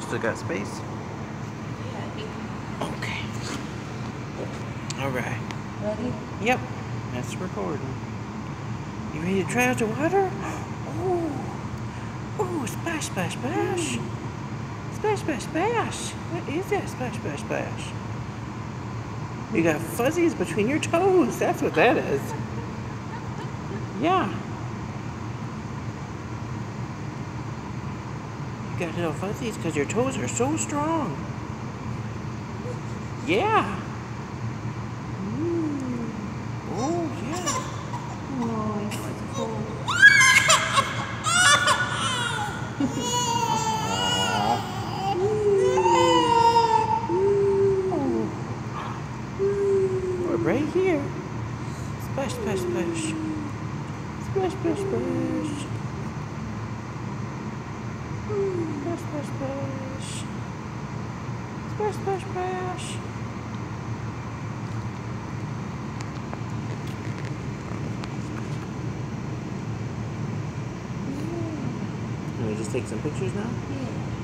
still got space? Okay. Alright. Ready? Yep. That's recording. You ready to try out the water? Oh. Oh, splash, splash, splash. Splash, splash, splash. What is that splash, splash, splash? You got fuzzies between your toes. That's what that is. Yeah. You got little fuzzies because your toes are so strong. Yeah. Oh, yeah. Oh, it's cold. We're right here. Splash, splash, splash. Splash, splash, splash. Splash, splash, splash. Splash, splash, splash. Can we just take some pictures now? Yeah.